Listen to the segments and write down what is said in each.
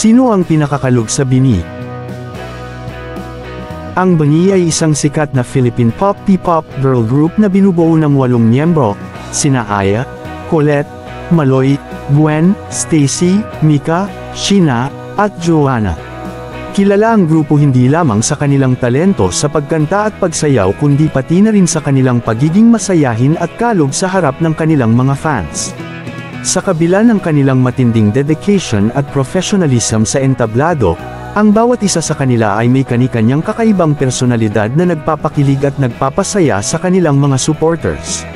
Sino ang pinakakalog sa BINI? Ang BINI ay isang sikat na Philippine pop P-pop girl group na binubuo ng 8 miyembro, sina Aya, Colette, Maloy, Gwen, Stacy, Mika, Sheena, at Joanna. Kilala ang grupo hindi lamang sa kanilang talento sa pagkanta at pagsayaw kundi pati na rin sa kanilang pagiging masayahin at kalog sa harap ng kanilang mga fans. Sa kabila ng kanilang matinding dedication at professionalism sa entablado, ang bawat isa sa kanila ay may kani-kanyang kakaibang personalidad na nagpapakilig at nagpapasaya sa kanilang mga supporters.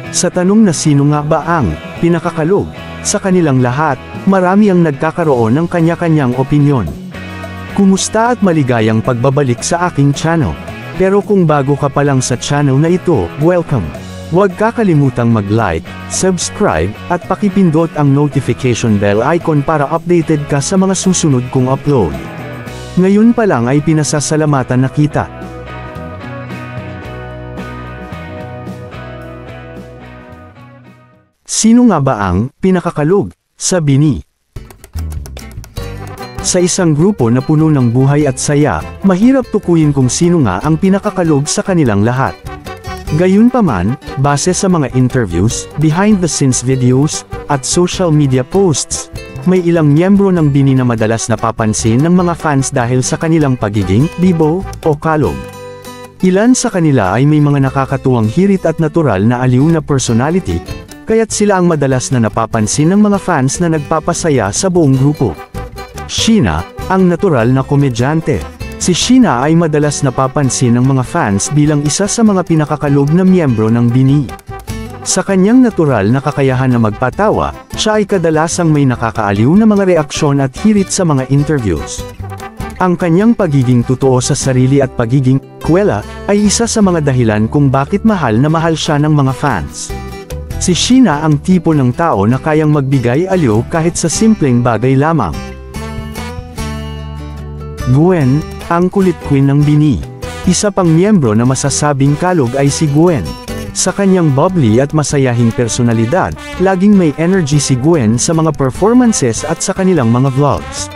Sa tanong na sino nga ba ang pinakakalog sa kanilang lahat, marami ang nagkakaroon ng kanya-kanyang opinyon. Kumusta at maligayang pagbabalik sa aking channel. Pero kung bago ka pa lang sa channel na ito, welcome! Huwag kakalimutang mag-like, subscribe, at pakipindot ang notification bell icon para updated ka sa mga susunod kong upload. Ngayon pa lang ay pinasasalamatan na kita. Sino nga ba ang pinakakalog sa BINI? Sa isang grupo na puno ng buhay at saya, mahirap tukuyin kung sino nga ang pinakakalog sa kanilang lahat. Gayunpaman, base sa mga interviews, behind-the-scenes videos, at social media posts, may ilang miyembro ng BINI na madalas napapansin ng mga fans dahil sa kanilang pagiging bibo o kalog. Ilan sa kanila ay may mga nakakatuwang hirit at natural na aliw na personality, kaya't sila ang madalas na napapansin ng mga fans na nagpapasaya sa buong grupo. Sheena, ang natural na komedyante. Si Sheena ay madalas napapansin ng mga fans bilang isa sa mga pinakakalog na miyembro ng BINI. Sa kanyang natural na kakayahan na magpatawa, siya ay kadalasang may nakakaaliw na mga reaksyon at hirit sa mga interviews. Ang kanyang pagiging totoo sa sarili at pagiging kwela ay isa sa mga dahilan kung bakit mahal na mahal siya ng mga fans. Si Sheena ang tipo ng tao na kayang magbigay aliw kahit sa simpleng bagay lamang. Gwen, ang kulit queen ng BINI. Isa pang miyembro na masasabing kalog ay si Gwen. Sa kanyang bubbly at masayahing personalidad, laging may energy si Gwen sa mga performances at sa kanilang mga vlogs.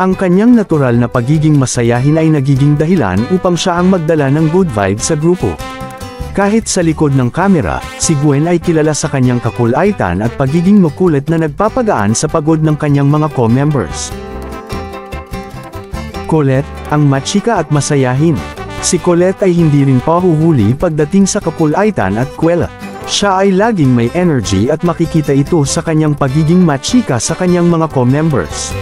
Ang kanyang natural na pagiging masayahin ay nagiging dahilan upang siya ang magdala ng good vibes sa grupo. Kahit sa likod ng kamera, si Gwen ay kilala sa kanyang kakulaitan at pagiging makulit na nagpapagaan sa pagod ng kanyang mga co-members. Colette, ang machika at masayahin. Si Colette ay hindi rin pahuhuli pagdating sa kakulaitan at kwela. Siya ay laging may energy at makikita ito sa kanyang pagiging machika sa kanyang mga co-members.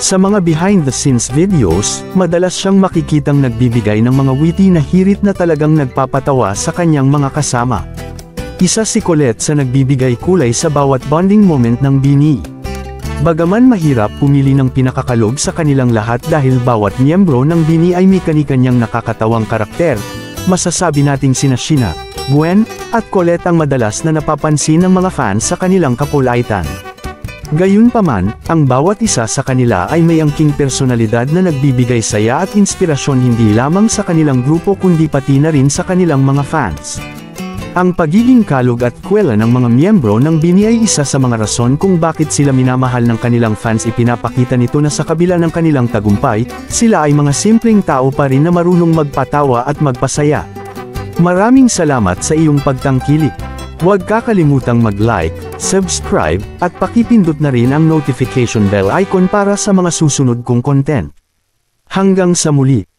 Sa mga behind-the-scenes videos, madalas siyang makikitang nagbibigay ng mga witty na hirit na talagang nagpapatawa sa kanyang mga kasama. Isa si Colette sa nagbibigay kulay sa bawat bonding moment ng BINI. Bagaman mahirap pumili ng pinakakalog sa kanilang lahat dahil bawat miyembro ng BINI ay may kani-kanyang nakakatawang karakter, masasabi nating sina Sheena, Gwen, at Colette ang madalas na napapansin ng mga fans sa kanilang kakulaitan. Gayunpaman, ang bawat isa sa kanila ay may angking personalidad na nagbibigay saya at inspirasyon hindi lamang sa kanilang grupo kundi pati na rin sa kanilang mga fans. Ang pagiging kalog at kwela ng mga miyembro ng BINI ay isa sa mga rason kung bakit sila minamahal ng kanilang fans. Ipinapakita nito na sa kabila ng kanilang tagumpay, sila ay mga simpleng tao pa rin na marunong magpatawa at magpasaya. Maraming salamat sa iyong pagtangkilik. Huwag kakalimutang mag-like, subscribe, at pakipindot na rin ang notification bell icon para sa mga susunod kong content. Hanggang sa muli!